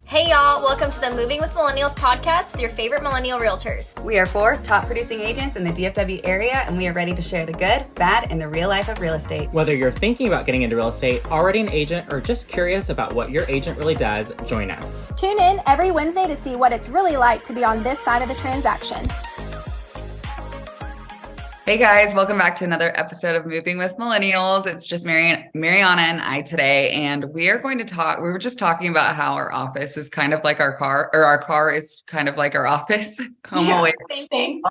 Hey y'all, welcome to the Moving with Millennials podcast with your favorite millennial realtors. We are 4 top producing agents in the DFW area, and we are ready to share the good, bad, and the real life of real estate. Whether you're thinking about getting into real estate, already an agent, or just curious about what your agent really does, join us. Tune in every Wednesday to see what it's really like to be on this side of the transaction. Hey guys, welcome back to another episode of Moving with Millennials. It's just Mariana and I today, and we were just talking about how our office is kind of like our car, or our car is kind of like our office. Same thing.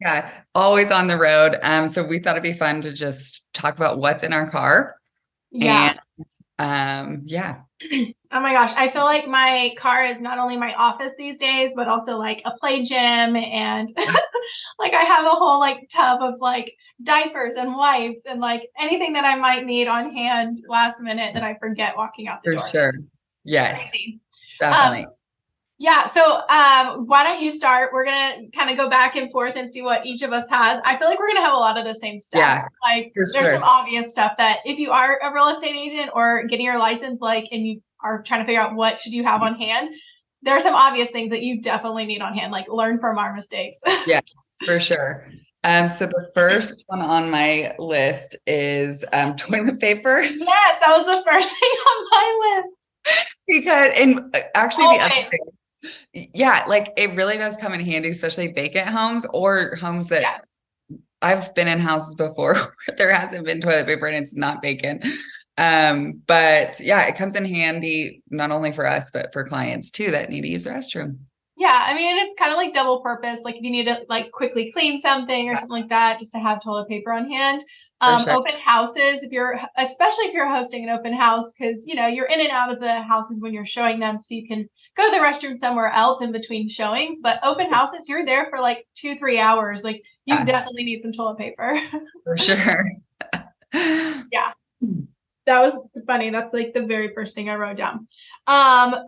Yeah, always on the road. So we thought it'd be fun to just talk about what's in our car. Yeah. And Oh my gosh, I feel like my car is not only my office these days, but also like a play gym, and like I have a whole like tub of like diapers and wipes and like anything that I might need on hand last minute that I forget walking out the door. For sure. Yes, Crazy. definitely. So why don't you start? We're going to kind of go back and forth and see what each of us has. I feel like we're going to have a lot of the same stuff. Yeah, like there's some obvious stuff that if you are a real estate agent or getting your license, like, and you are trying to figure out what should you have on hand, there are some obvious things that you definitely need on hand, like learn from our mistakes. Yes, for sure. So the first one on my list is toilet paper. Yes, that was the first thing on my list. Because, and actually the other thing, yeah, like it really does come in handy, especially vacant homes or homes that I've been in houses before where there hasn't been toilet paper and it's not vacant. But yeah, it comes in handy not only for us, but for clients too that need to use the restroom. Yeah, I mean, it's kind of like double purpose. Like if you need to like quickly clean something or something like that, just to have toilet paper on hand. Sure. Open houses, especially if you're hosting an open house, because you know you're in and out of the houses when you're showing them, so you can go to the restroom somewhere else in between showings. But open houses, you're there for like 2-3 hours. Like you definitely need some toilet paper. For sure. Yeah. That was funny. That's like the very first thing I wrote down.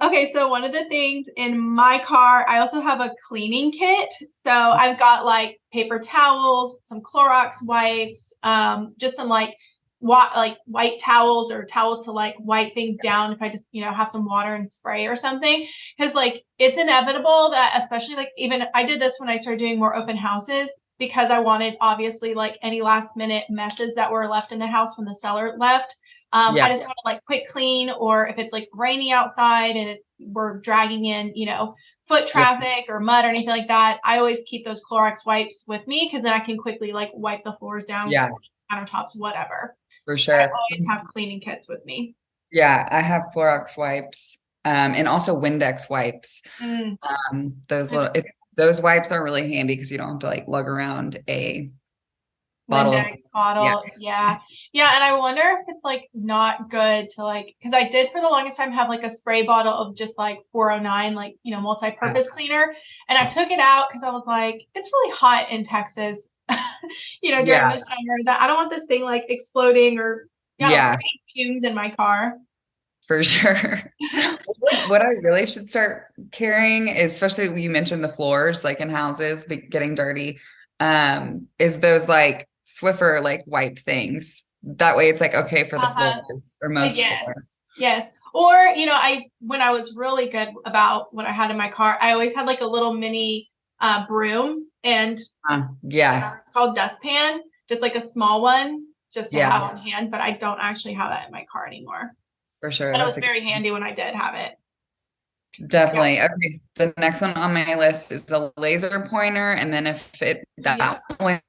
Okay, so one of the things in my car, I also have a cleaning kit. So I've got like paper towels, some Clorox wipes, just some like white towels or towels to like wipe things down if I just, have some water and spray or something. Because like it's inevitable that, especially like even I did this when I started doing more open houses, because I wanted obviously like any last minute messes that were left in the house when the seller left. I just want to like quick clean, or if it's like rainy outside and we're dragging in, foot traffic or mud or anything like that, I always keep those Clorox wipes with me because then I can quickly like wipe the floors down, countertops, whatever. For sure. I always have cleaning kits with me. Yeah, I have Clorox wipes, and also Windex wipes. Those wipes are really handy because you don't have to like lug around a Windex bottle. Yeah. And I wonder if it's like not good to like, because I did for the longest time have like a spray bottle of just like 409, like, multi-purpose cleaner. And I took it out because I was like, it's really hot in Texas, during the summer, that I don't want this thing like exploding or fumes in my car. For sure. What I really should start carrying is, especially when you mentioned the floors, like in houses getting dirty, is those like Swiffer like wipe things. That way it's like okay for the floors or most floors. Yes. Or, when I was really good about what I had in my car, I always had like a little mini broom, and it's called dustpan, just like a small one, just to have on hand, but I don't actually have that in my car anymore. For sure. But it was very handy when I did have it. Definitely. Okay. The next one on my list is the laser pointer. And then if that one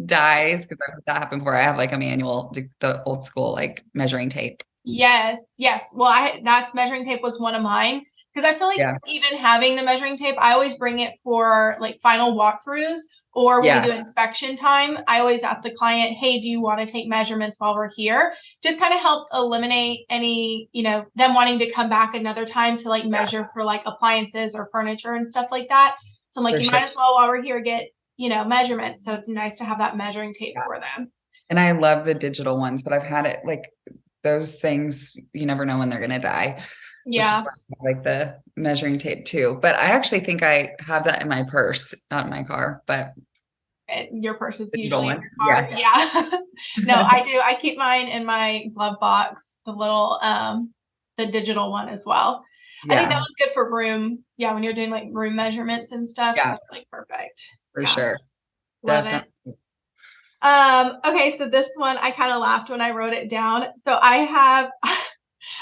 dies, because I've had that happen before, I have like a manual, the old school, like measuring tape. Yes. Well, that's measuring tape was one of mine. Because I feel like even having the measuring tape, I always bring it for like final walkthroughs, or when we do inspection time. I always ask the client, hey, do you want to take measurements while we're here? Just kind of helps eliminate any, them wanting to come back another time to like measure for like appliances or furniture and stuff like that. So I'm like, might as well, while we're here, get, measurements. So it's nice to have that measuring tape for them. And I love the digital ones, but I've had it like those things, you never know when they're going to die. Yeah. Like the measuring tape too. But I actually think I have that in my purse, not in my car, but your purse is usually in your car. Yeah. No, I do. I keep mine in my glove box, the little, the digital one as well. I think that was good for room. Yeah, when you're doing like room measurements and stuff, Yeah. that's like perfect. For sure. Love Definitely. it. Okay, so this one I kind of laughed when I wrote it down. So I have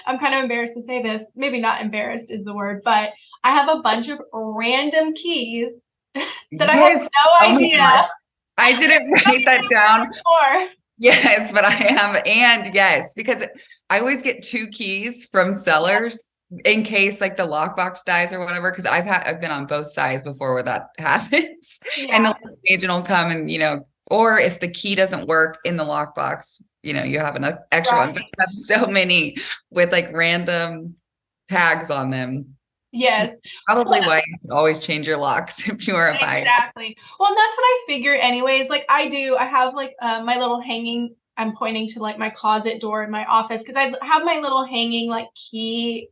I'm kind of embarrassed to say this. Maybe not embarrassed is the word, but I have a bunch of random keys that I have no idea. I didn't write that down. Yes, but I have, and yes, because I always get 2 keys from sellers in case like the lockbox dies or whatever. Cause I've been on both sides before where that happens. And the agent will come and, you know, or if the key doesn't work in the lockbox, you know, you have an extra one, but I have so many with like random tags on them. Yes. Probably why you should always change your locks if you are a buyer. Exactly. Well, and that's what I figured anyways. Like I have like my little hanging, I'm pointing to like my closet door in my office because I have my little hanging like key,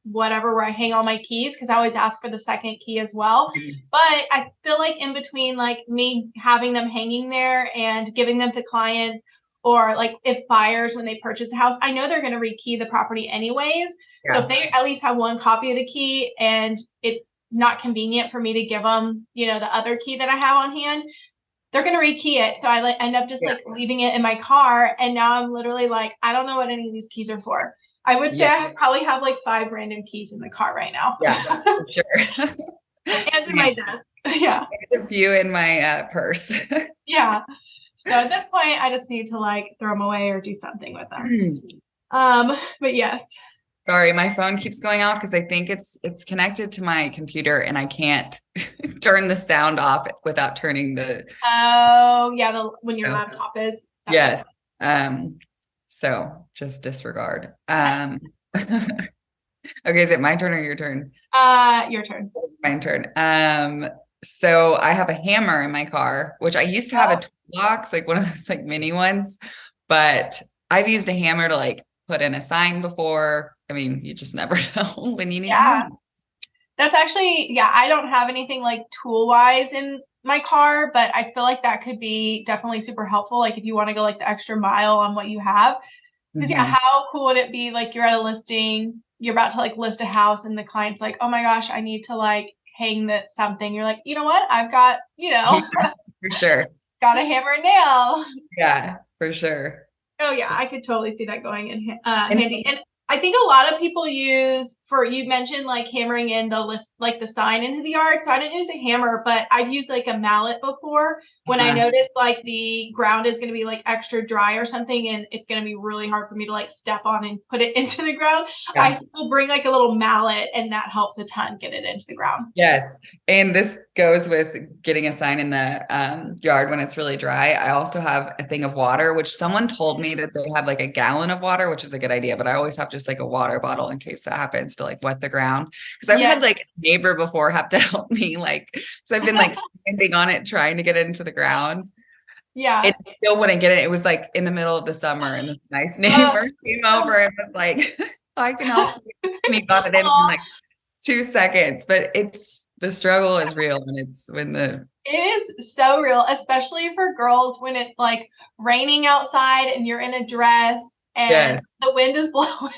whatever, where I hang all my keys because I always ask for the second key as well. But I feel like in between like me having them hanging there and giving them to clients, or like if buyers, when they purchase a house, I know they're going to rekey the property anyways. So if they at least have one copy of the key and it's not convenient for me to give them, you know, the other key that I have on hand, they're going to rekey it. So I end up just like leaving it in my car. And now I'm literally like, I don't know what any of these keys are for. I would say I probably have like 5 random keys in the car right now. Yeah, for sure. And in my desk. Yeah. A few in my purse. Yeah. So at this point, I just need to like throw them away or do something with them. But yes. Sorry, my phone keeps going off because I think it's connected to my computer and I can't turn the sound off without turning the. Oh yeah, when your laptop is. Yes. So just disregard. Okay, is it my turn or your turn? Your turn. My turn. So I have a hammer in my car, which I used to have a toolbox, like one of those like mini ones, but I've used a hammer to like put in a sign before. I mean, you just never know when you need help. That's actually, I don't have anything like tool wise in my car, but I feel like that could be definitely super helpful. Like if you want to go like the extra mile on what you have. Because how cool would it be? Like you're at a listing, you're about to like list a house and the client's like, oh my gosh, I need to like hang that something. You're like, you know what? I've got, you know, for sure. Got a hammer and nail. Yeah, for sure. Oh yeah, I could totally see that going in handy. And I think a lot of people use, you mentioned like hammering in the list, like the sign into the yard. So I didn't use a hammer, but I've used like a mallet before when I noticed like the ground is going to be like extra dry or something and it's going to be really hard for me to like step on and put it into the ground. I will bring like a little mallet and that helps a ton get it into the ground. Yes. And this goes with getting a sign in the yard when it's really dry. I also have a thing of water, which someone told me that they have like a gallon of water, which is a good idea, but I always have just like a water bottle in case that happens to like wet the ground. Because I've had like a neighbor before have to help me, like, so I've been like standing on it trying to get it into the ground. Yeah. It still wouldn't get it. It was like in the middle of the summer and this nice neighbor came over and was like, I can help you. And he got it in like 2 seconds, but the struggle is real it is so real, especially for girls when it's like raining outside and you're in a dress and the wind is blowing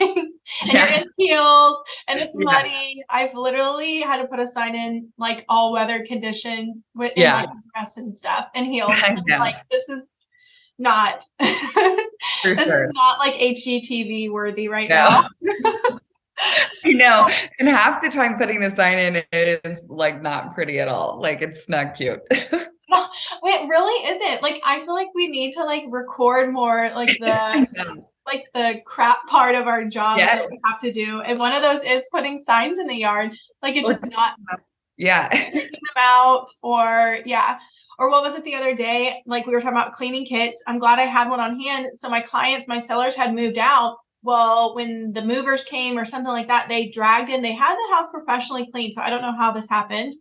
and you're in heels and it's muddy. I've literally had to put a sign in like all weather conditions with like dress and stuff and heels. And like this is not is not like HGTV worthy right now. I know. And half the time putting the sign in, it is like not pretty at all. Like it's not cute. No, it really isn't. Like I feel like we need to like record more like the crap part of our job that we have to do. And one of those is putting signs in the yard. Like it's just not taking them out or Or what was it the other day? Like we were talking about cleaning kits. I'm glad I had one on hand. So my sellers had moved out. Well, when the movers came or something like that, they dragged in, they had the house professionally cleaned. So I don't know how this happened.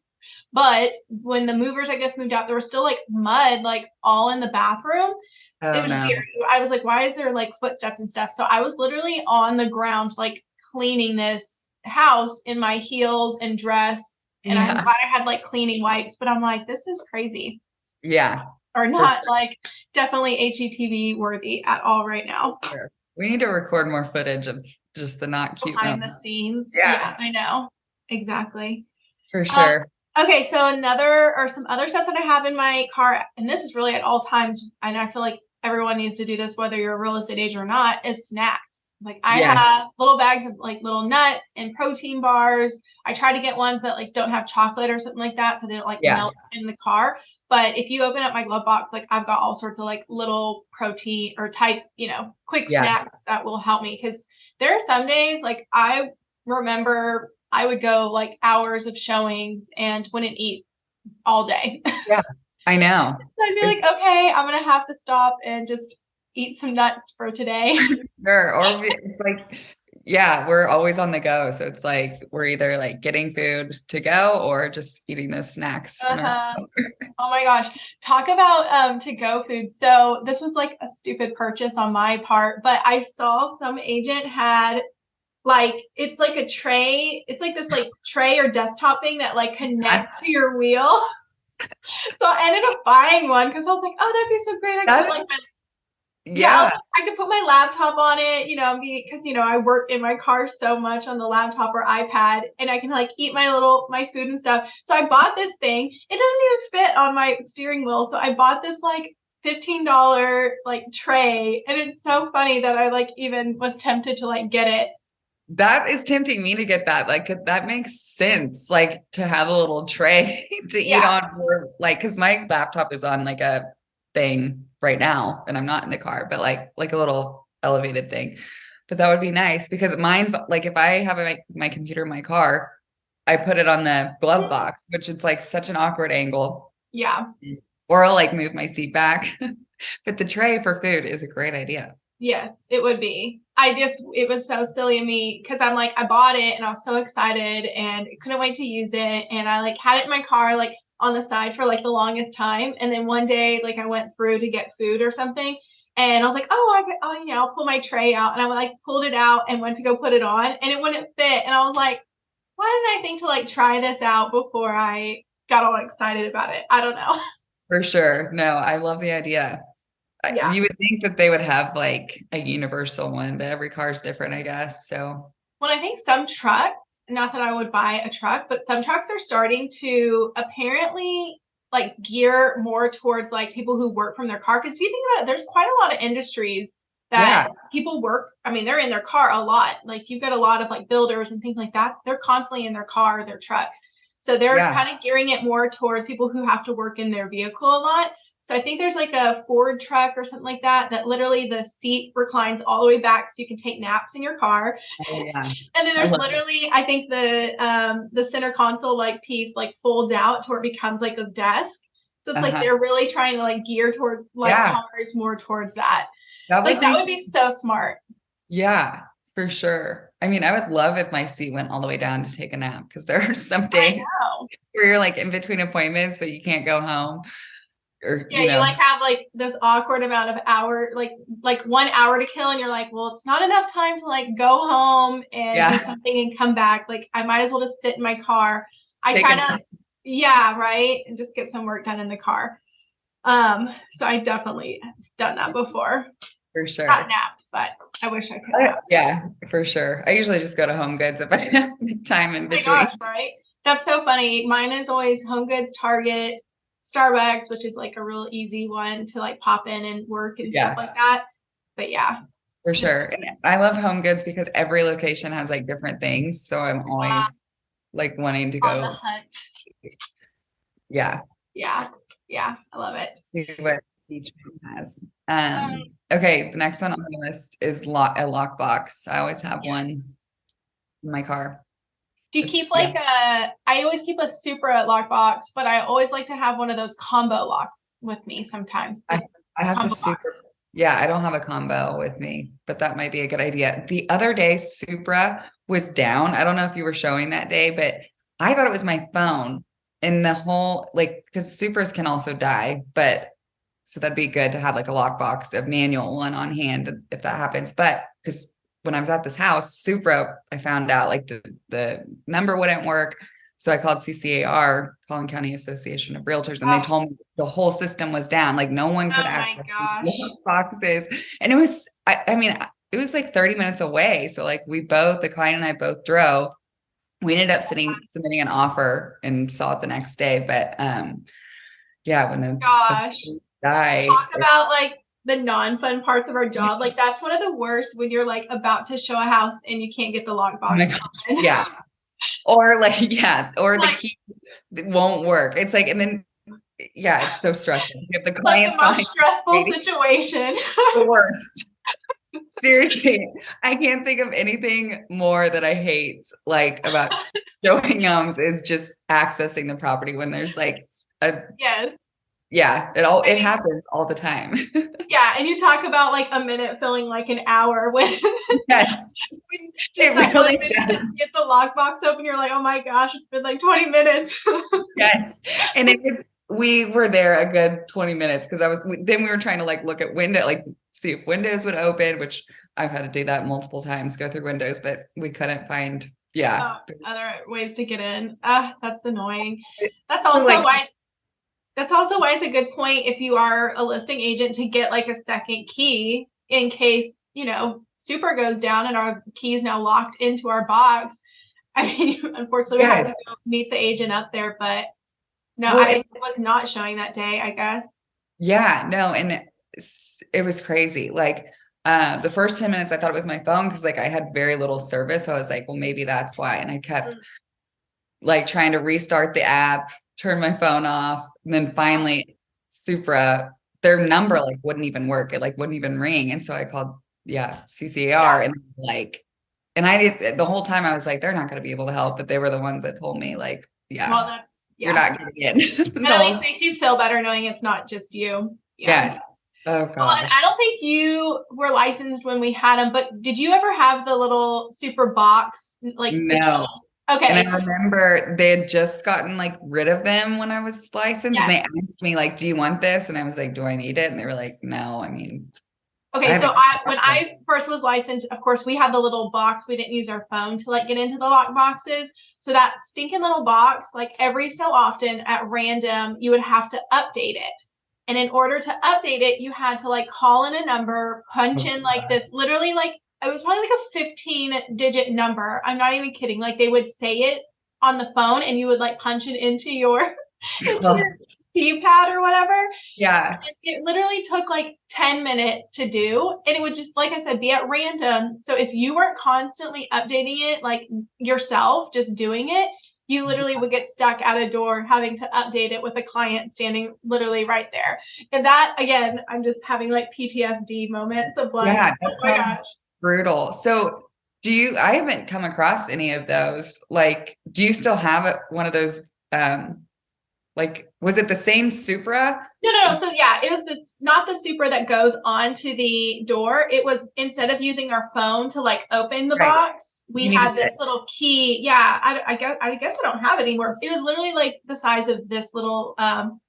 But when the movers, I guess, moved out, there was still like mud, like all in the bathroom. It was weird. I was like, why is there like footsteps and stuff? So I was literally on the ground, like cleaning this house in my heels and dress. And I'm glad I had like cleaning wipes, but I'm like, this is crazy. Yeah. Or not like definitely HGTV worthy at all right now. We need to record more footage of just the not cute behind the moments. scenes. Yeah. Yeah, I know. Exactly. For sure. Okay, so some other stuff that I have in my car, and this is really at all times, and I feel like everyone needs to do this, whether you're a real estate agent or not, is snacks. Like I have little bags of like little nuts and protein bars. I try to get ones that like don't have chocolate or something like that, so they don't like melt in the car. But if you open up my glove box, like I've got all sorts of like little protein or type, quick snacks that will help me. Because there are some days like I remember I would go like hours of showings and wouldn't eat all day. Yeah, I know. So I'd be like, okay, I'm gonna have to stop and just eat some nuts for today. Sure. Or it's like, yeah, we're always on the go. So it's like we're either like getting food to go or just eating those snacks. Oh my gosh. Talk about to go food. So this was like a stupid purchase on my part, but I saw some agent had like it's like a tray. It's like this like tray or desktop thing that like connects to your wheel. So I ended up buying one because I was like, oh, that'd be so great. I could like I could put my laptop on it, because I work in my car so much on the laptop or iPad, and I can like eat my food and stuff. So I bought this thing. It doesn't even fit on my steering wheel. So I bought this like $15 like tray, and it's so funny that I like even was tempted to like get it. That is tempting me to get that. Like that makes sense. Like to have a little tray to eat on, or like because my laptop is on like a thing right now, and I'm not in the car, but like a little elevated thing. But that would be nice because mine's like if I have my computer in my car, I put it on the glove box, which it's like such an awkward angle. Yeah. Or I'll like move my seat back. But the tray for food is a great idea. Yes, it would be. It was so silly of me because I'm like, I bought it and I was so excited and couldn't wait to use it. And I like had it in my car, like on the side for like the longest time. And then one day, like I went through to get food or something. And I was like, I'll pull my tray out. And I like pulled it out and went to go put it on and it wouldn't fit. And I was like, why didn't I think to like try this out before I got all excited about it? I don't know. For sure. No, I love the idea. Yeah. You would think that they would have like a universal one, but every car is different, I guess. So, well, I think some trucks, not that I would buy a truck, but some trucks are starting to apparently like gear more towards like people who work from their car. Because if you think about it, there's quite a lot of industries that people work. I mean, they're in their car a lot. Like you've got a lot of like builders and things like that. They're constantly in their car, their truck. So they're kind of gearing it more towards people who have to work in their vehicle a lot. So I think there's like a Ford truck or something like that literally the seat reclines all the way back so you can take naps in your car. Oh, yeah. And then there's literally, I think the center console like piece like folds out to where it becomes like a desk. So it's like they're really trying to like gear toward like cars more towards that. That would be so smart. Yeah, for sure. I mean, I would love if my seat went all the way down to take a nap because there are some days where you're like in between appointments, but you can't go home. Or, you like have like this awkward amount of hour, like 1 hour to kill, and you're like, well, it's not enough time to like go home and do something and come back. Like I might as well just sit in my car. I try to, right, and just get some work done in the car. So I definitely have done that before. For sure. Not napped, but I wish I could. Yeah, for sure. I usually just go to Home Goods if I have time in between. Oh my gosh, right? That's so funny. Mine is always Home Goods, Target, Starbucks, which is like a real easy one to like pop in and work and stuff like that. But for sure. And I love Home Goods because every location has like different things. So I'm always like wanting to go on the hunt. Yeah. I love it. See what each one has. Okay, the next one on the list is a lockbox. I always have one in my car. Do you keep like I always keep a Supra lockbox, but I always like to have one of those combo locks with me sometimes. I have the Supra. Yeah, I don't have a combo with me, but that might be a good idea. The other day, Supra was down. I don't know if you were showing that day, but I thought it was my phone and the whole, like, because Supras can also die, but so that'd be good to have like a lockbox, a manual one on hand if that happens. But because when I was at this house, Supra, I found out like the number wouldn't work. So I called CCAR, Collin County Association of Realtors, and they told me the whole system was down. Like no one could access boxes. And it was, I mean, it was like 30 minutes away. So like the client and I both drove. We ended up submitting an offer and saw it the next day. But yeah, when the guy talk about like the non-fun parts of our job, like that's one of the worst when you're like about to show a house and you can't get the lockbox. Yeah. Or like, or the key won't work. It's like, and then it's so stressful. If the client's like the most stressful situation. The worst. Seriously, I can't think of anything more that I hate like about showing homes is just accessing the property when there's like it happens all the time. And you talk about like a minute feeling like an hour when yes when it really does. To get the lockbox open, you're like, oh my gosh, it's been like 20 minutes. Yes, and we were there a good 20 minutes because we were trying to like look at window, like see if windows would open, which I've had to do that multiple times, go through windows, but we couldn't find other ways to get in. That's annoying. That's also why it's a good point if you are a listing agent to get like a second key in case, super goes down and our key is now locked into our box. I mean, unfortunately, we have to go meet the agent up there, but no, it was not showing that day, I guess. Yeah, no, and it was crazy. Like the first 10 minutes, I thought it was my phone because like I had very little service. So I was like, well, maybe that's why. And I kept like trying to restart the app, turn my phone off, and then finally Supra, their number like wouldn't even work. It like wouldn't even ring. And so I called CCAR and like, and I did the whole time I was like, they're not going to be able to help, but they were the ones that told me like, well, you're not getting in. And at least makes you feel better knowing it's not just you. Yes. Oh gosh. Well, and I don't think you were licensed when we had them, but did you ever have the little super box? Like no. Okay. And I remember they had just gotten like rid of them when I was licensed, and they asked me like, "Do you want this?" And I was like, "Do I need it?" And they were like, "No, I mean." Okay, so when I first was licensed, of course, we had the little box. We didn't use our phone to like get into the lock boxes. So that stinking little box, like every so often at random, you would have to update it. And in order to update it, you had to like call in a number, punch in like this, literally like it was probably like a 15-digit number. I'm not even kidding. Like they would say it on the phone and you would like punch it into your keypad or whatever. Yeah. And it literally took like 10 minutes to do. And it would just, like I said, be at random. So if you weren't constantly updating it like yourself, just doing it, you literally would get stuck at a door having to update it with a client standing literally right there. And that, again, I'm just having like PTSD moments of like, that sounds brutal. So I haven't come across any of those. Like, do you still have one of those, like, was it the same Supra? No. So it was not the Supra that goes onto the door. It was instead of using our phone to like open the box, we had this little key. Yeah, I guess I don't have it anymore. It was literally like the size of this little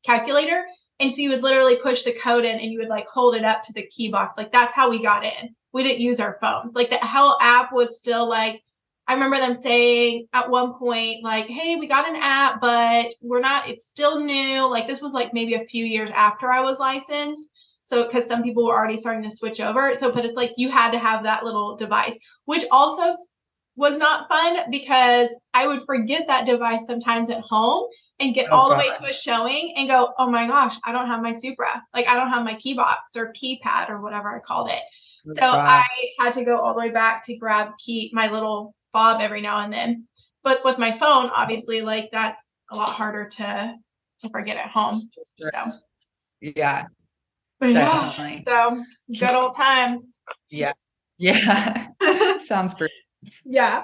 calculator. And so you would literally push the code in and you would like hold it up to the key box. Like that's how we got in. We didn't use our phones. Like the whole app was still like, I remember them saying at one point, like, hey, we got an app, but it's still new. Like this was like maybe a few years after I was licensed. So, because some people were already starting to switch over. So, but it's like you had to have that little device, which also was not fun because I would forget that device sometimes at home and get all the way to a showing and go, oh my gosh, I don't have my Supra. Like I don't have my key box or keypad or whatever I called it. So I had to go all the way back to grab my little fob every now and then. But with my phone, obviously, like that's a lot harder to forget at home. So yeah. But definitely. So good old time. Yeah. Sounds pretty. Yeah.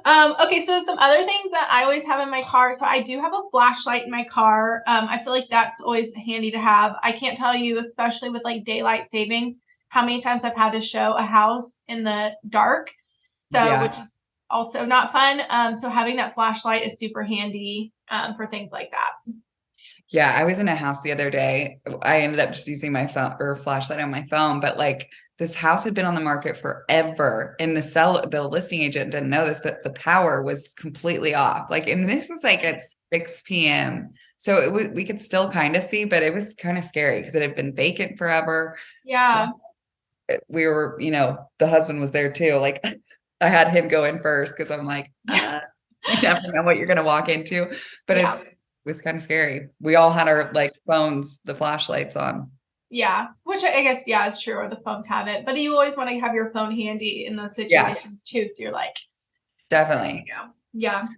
Okay, so some other things that I always have in my car. So I do have a flashlight in my car. I feel like that's always handy to have. I can't tell you, especially with like daylight savings, how many times I've had to show a house in the dark. So which is also not fun. So having that flashlight is super handy for things like that. Yeah, I was in a house the other day. I ended up just using my phone or flashlight on my phone, but like this house had been on the market forever, and the listing agent didn't know this, but the power was completely off. Like, and this was like at 6 p.m. So we could still kind of see, but it was kind of scary because it had been vacant forever. Yeah. we were, the husband was there too. Like I had him go in first because I'm like, you never know what you're gonna walk into. But it was kind of scary. We all had our like phones, the flashlights on. Yeah, which I guess, is true, or the phones have it. But you always want to have your phone handy in those situations too. So you're like, definitely. Yeah.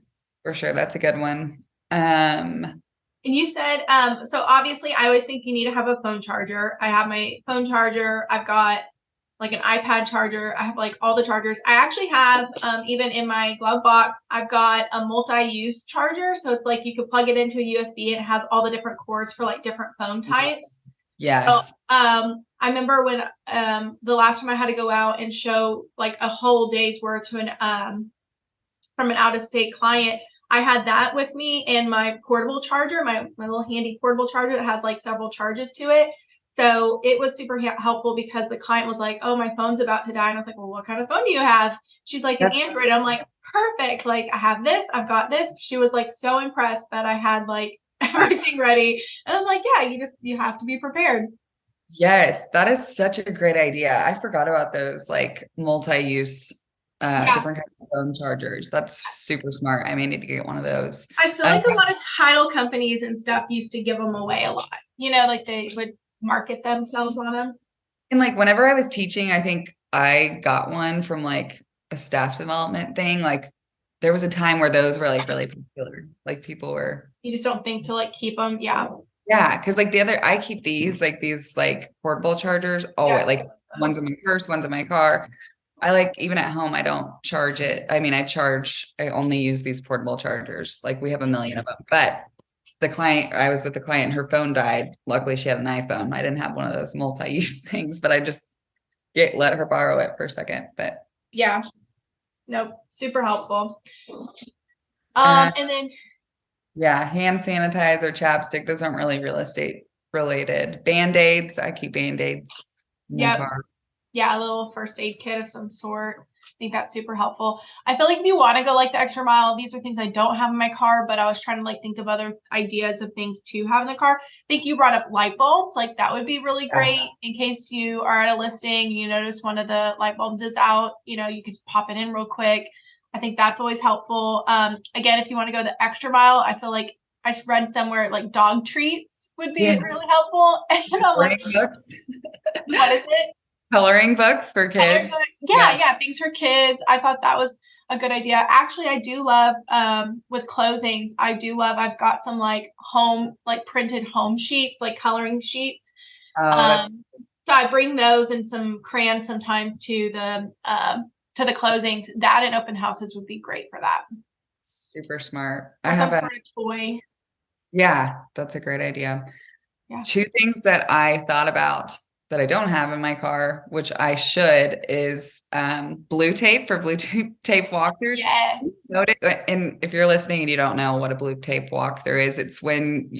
For sure. That's a good one. And you said, so obviously I always think you need to have a phone charger. I have my phone charger. I've got like an iPad charger. I have like all the chargers. I actually have, even in my glove box, I've got a multi-use charger. So it's like you could plug it into a USB and it has all the different cords for like different phone types. Yes. So, I remember when, the last time I had to go out and show like a whole day's worth to from an out-of-state client, I had that with me and my portable charger, my little handy portable charger that has like several charges to it. So it was super helpful because the client was like, oh, my phone's about to die. And I was like, well, what kind of phone do you have? She's like, an Android. I'm like, perfect. Like, I have this, I've got this. She was like so impressed that I had like everything ready. And I'm like, yeah, you have to be prepared. Yes, that is such a great idea. I forgot about those like multi-use different kinds of phone chargers. That's super smart. I may need to get one of those. I feel like a lot of title companies and stuff used to give them away a lot. Like they would market themselves on them. And like whenever I was teaching, I think I got one from like a staff development thing. Like there was a time where those were like really popular. Like people were. You just don't think to like keep them. Yeah. Yeah. Cause like I keep these like portable chargers. Like one's in my purse, one's in my car. I like, even at home, I don't charge it. I mean, I only use these portable chargers. Like we have a million of them, but I was with the client, her phone died. Luckily she had an iPhone. I didn't have one of those multi-use things, but I just let her borrow it for a second, but yeah, nope. Super helpful. And then hand sanitizer, chapstick. Those aren't really real estate related. Band-Aids. I keep Band-Aids in my car. Yeah, a little first aid kit of some sort. I think that's super helpful. I feel like if you want to go like the extra mile, these are things I don't have in my car, but I was trying to like think of other ideas of things to have in the car. I think you brought up light bulbs. Like that would be really great in case you are at a listing, you notice one of the light bulbs is out, you could just pop it in real quick. I think that's always helpful. Again, if you want to go the extra mile, I feel like I read somewhere like dog treats would be really helpful. And I'm like, what is it? Coloring books for kids. Yeah, things for kids. I thought that was a good idea. Actually, I do love with closings. I've got some like printed home sheets, like coloring sheets. So I bring those and some crayons sometimes to the closings. That and open houses would be great for that. Super smart. Or some sort of toy. Yeah, that's a great idea. Yeah. Two things that I thought about that I don't have in my car, which I should, is blue tape for blue tape walkthroughs. Yes. And if you're listening and you don't know what a blue tape walkthrough is, it's when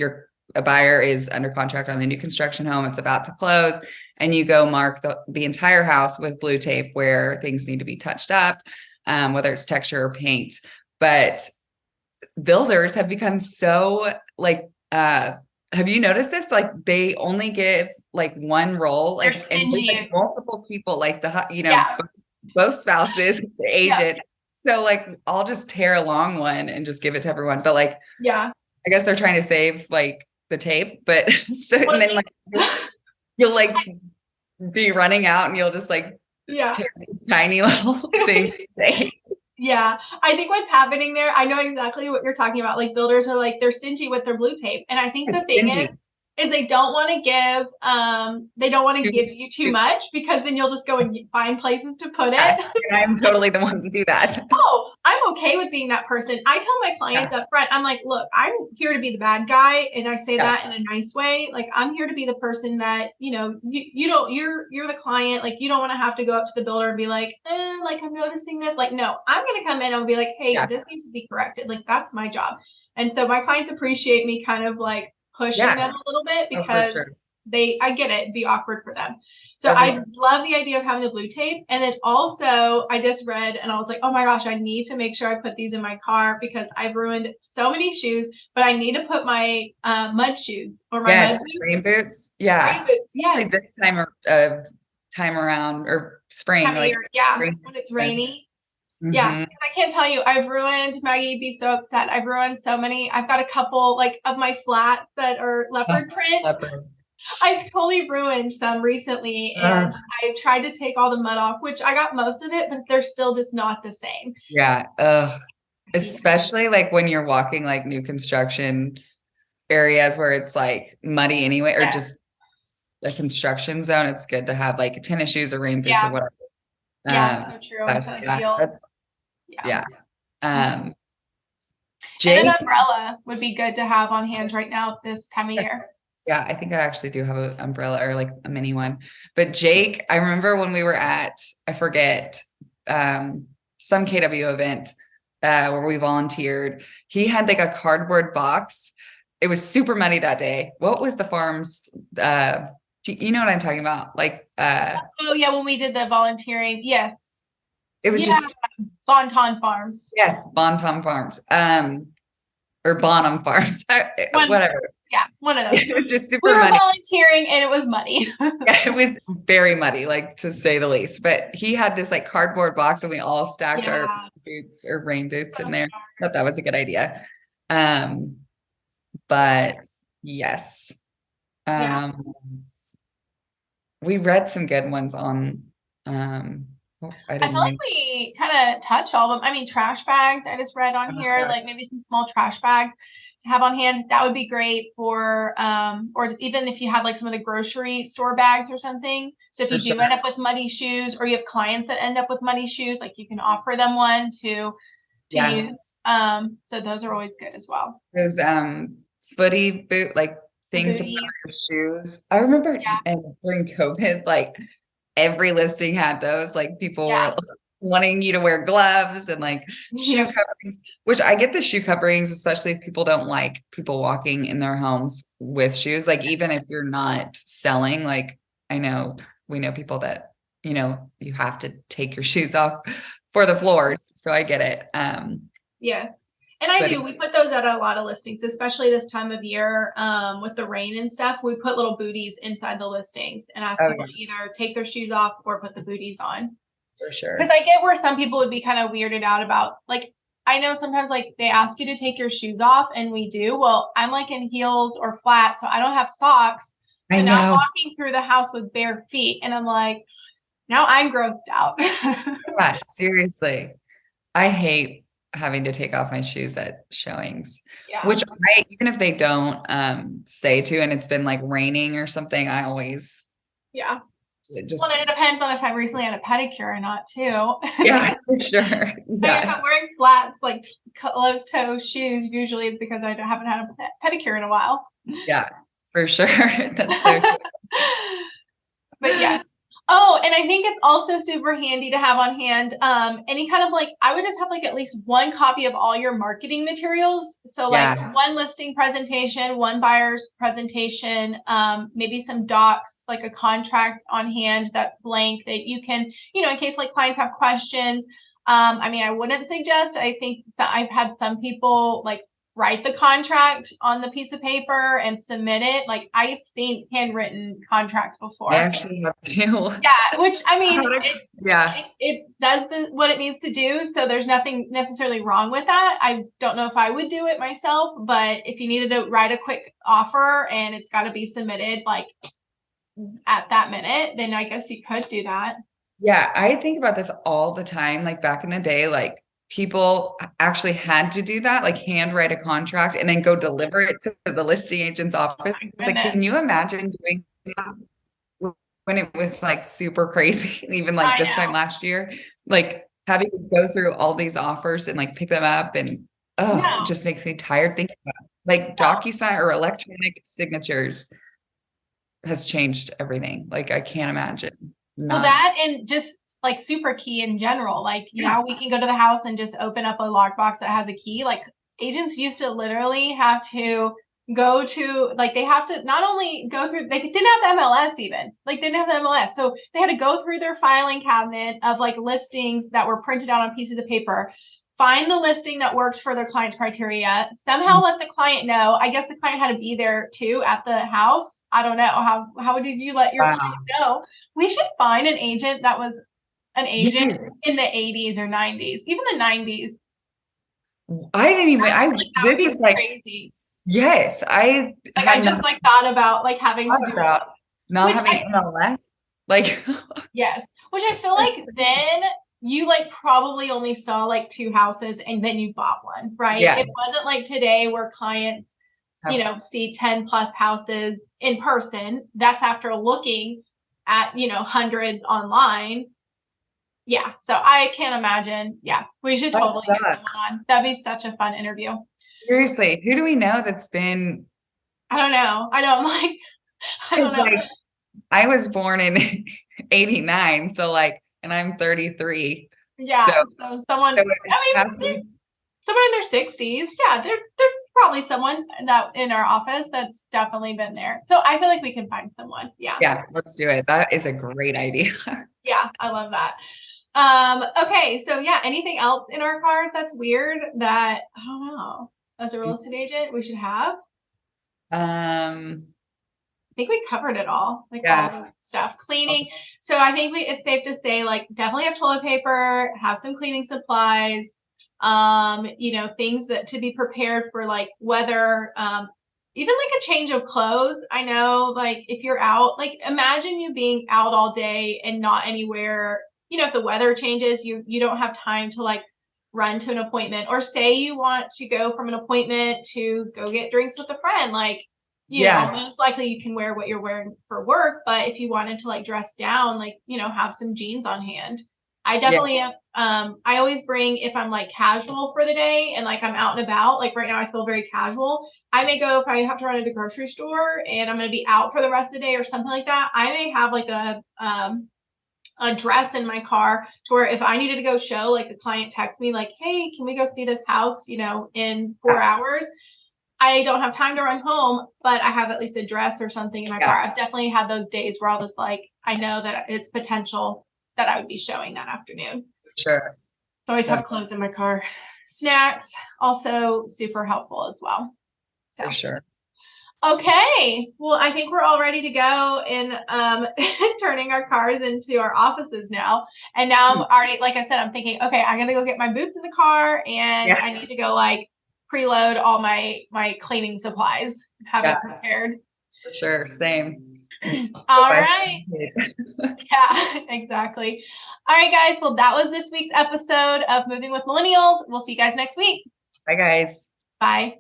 a buyer is under contract on a new construction home, it's about to close, and you go mark the entire house with blue tape where things need to be touched up, whether it's texture or paint. But builders have become so like, have you noticed this? Like they only give like one roll, like, and there's like multiple people, like both spouses, the agent. So like I'll just tear a long one and just give it to everyone. But like, I guess they're trying to save like the tape, but and then like you'll like be running out and you'll just like tear this tiny little thing. Yeah, I think what's happening there, I know exactly what you're talking about. Like builders are like, they're stingy with their blue tape. And I think the thing is they don't want to give you too much, because then you'll just go and find places to put it. And I'm totally the one to do that. Oh, I'm okay with being that person. I tell my clients up front, I'm like, look, I'm here to be the bad guy. And I say that in a nice way. Like, I'm here to be the person that, you're the client. Like, you don't want to have to go up to the builder and be like, like, I'm noticing this. Like, no, I'm going to come in and be like, hey, this needs to be corrected. Like, that's my job. And so my clients appreciate me kind of like pushing them a little bit, because I get it, it'd be awkward for them. So I love the idea of having the blue tape. And then also I just read and I was like, oh my gosh, I need to make sure I put these in my car, because I've ruined so many shoes, but I need to put my mud shoes or my mud boots. Rain boots. Yeah. Rain boots. Yeah. This time of time around or spring, Time of like year. Yeah, spring. when it's rainy. Yeah, Mhm. 'cause I can't tell you, I've ruined, Maggie would be so upset. I've ruined so many. I've got a couple like of my flats that are leopard prints. Leopard. I've totally ruined some recently, and I tried to take all the mud off, which I got most of it, but they're still just not the same. Yeah. Especially like when you're walking like new construction areas where it's like muddy anyway, or just a construction zone. It's good to have like tennis shoes or rain boots or whatever. Yeah, so true. That's yeah. And Jake, an umbrella would be good to have on hand right now this time of year. yeah, I think I actually do have an umbrella or like a mini one. But Jake, I remember when we were at, I forget, some KW event where we volunteered. He had like a cardboard box. It was super muddy that day. What was the farm's you know what I'm talking about? Like oh yeah, when we did the volunteering, yes. It was just Bonton Farms. Yes, Bonton Farms. Or Bonham Farms. Whatever. Yeah, one of those. It was just super we were muddy. Volunteering and it was muddy. Yeah, it was very muddy, like to say the least. But he had this like cardboard box and we all stacked our boots or rain boots in there. I thought that was a good idea. But yes. We read some good ones on I feel like we kind of touch all of them. I mean, trash bags, I just read on here, like maybe some small trash bags to have on hand. That would be great for, or even if you had like some of the grocery store bags or something. So if you do end up with muddy shoes, or you have clients that end up with muddy shoes, like you can offer them one to use. So those are always good as well. Those footy boot, like things to put on your shoes. I remember during COVID, like every listing had those, like people were wanting you to wear gloves and like shoe coverings, which I get the shoe coverings, especially if people don't like people walking in their homes with shoes. Like even if you're not selling, like we know people that, you have to take your shoes off for the floors. So I get it. Yes. And we put those at a lot of listings, especially this time of year with the rain and stuff. We put little booties inside the listings and ask people to either take their shoes off or put the booties on. For sure. Because I get where some people would be kind of weirded out about, like, I know sometimes like they ask you to take your shoes off and we do. Well, I'm like in heels or flat, so I don't have socks. So now I'm walking through the house with bare feet and I'm like, now I'm grossed out. Yeah, seriously. I hate having to take off my shoes at showings, which even if they don't say to, and it's been like raining or something, I always well, it depends on if I recently had a pedicure or not too. Yeah, for sure. Yeah. I mean, if I'm wearing flats, like closed toe shoes, usually it's because I haven't had a pedicure in a while. Yeah, for sure. That's so cool. But yes. Oh, and I think it's also super handy to have on hand any kind of like, I would just have like at least one copy of all your marketing materials. So like one listing presentation, one buyer's presentation, maybe some docs, like a contract on hand that's blank that you can, in case like clients have questions. I mean, I wouldn't suggest, I think I've had some people like write the contract on the piece of paper and submit it. Like I've seen handwritten contracts before. I actually have too. Yeah, which I mean, it does what it needs to do. So there's nothing necessarily wrong with that. I don't know if I would do it myself, but if you needed to write a quick offer and it's got to be submitted like at that minute, then I guess you could do that. Yeah, I think about this all the time. Like back in the day, like people actually had to do that, like handwrite a contract and then go deliver it to the listing agent's office. Like, can you imagine doing that when it was like super crazy, even like this time last year, like having to go through all these offers and like pick them up and it just makes me tired thinking about it. Like DocuSign or electronic signatures has changed everything. Like I can't imagine. Well, that and just like super key in general. Like now we can go to the house and just open up a lockbox that has a key. Like agents used to literally have to go to, like they have to not only go through, they didn't have the MLS even. Like they didn't have the MLS. So they had to go through their filing cabinet of like listings that were printed out on pieces of paper, find the listing that works for their client's criteria, somehow let the client know. I guess the client had to be there too at the house. I don't know. How did you let your client know? We should find an agent that was an agent in the 80s or 90s, even the 90s. I didn't even, this is like, crazy. Yes. I just like thought about like having to do about not having MLS. Like, yes, which I feel like then you like probably only saw like 2 houses and then you bought one, right? Yeah. It wasn't like today where clients, see 10 plus houses in person. That's after looking at, hundreds online. Yeah. So I can't imagine. Yeah. We should totally get someone on. That'd be such a fun interview. Seriously. Who do we know that's been? I don't know. I know. I'm like, I don't know. Like, I was born in 89. So like, and I'm 33. Yeah. So someone, someone in their 60s. Yeah. They're probably someone that in our office that's definitely been there. So I feel like we can find someone. Yeah. Yeah. Let's do it. That is a great idea. Yeah. I love that. Okay. So yeah, anything else in our cars that's weird that, I don't know, as a real estate agent, we should have? I think we covered it all, like all the stuff. Cleaning. So I think it's safe to say, like, definitely have toilet paper, have some cleaning supplies, things that to be prepared for like weather, even like a change of clothes. I know, like, if you're out, like, imagine you being out all day and not anywhere, if the weather changes, you don't have time to like run to an appointment, or say you want to go from an appointment to go get drinks with a friend, like, most likely you can wear what you're wearing for work. But if you wanted to like dress down, like, have some jeans on hand. I definitely have, I always bring, if I'm like casual for the day and like I'm out and about, like right now I feel very casual. I may go, if I have to run to the grocery store and I'm going to be out for the rest of the day or something like that, I may have like a dress in my car to where if I needed to go show, like a client text me like, hey, can we go see this house, in 4 hours? I don't have time to run home, but I have at least a dress or something in my car. I've definitely had those days where I'll just like, I know that it's potential that I would be showing that afternoon. Sure. So I always have clothes in my car. Snacks, also super helpful as well. So. For sure. Okay. Well, I think we're all ready to go in turning our cars into our offices now. And now I'm already, like I said, I'm thinking, okay, I'm going to go get my boots in the car and I need to go like preload all my cleaning supplies, have it prepared. For sure. Same. All right. Yeah, exactly. All right, guys. Well, that was this week's episode of Moving with Millennials. We'll see you guys next week. Bye, guys. Bye.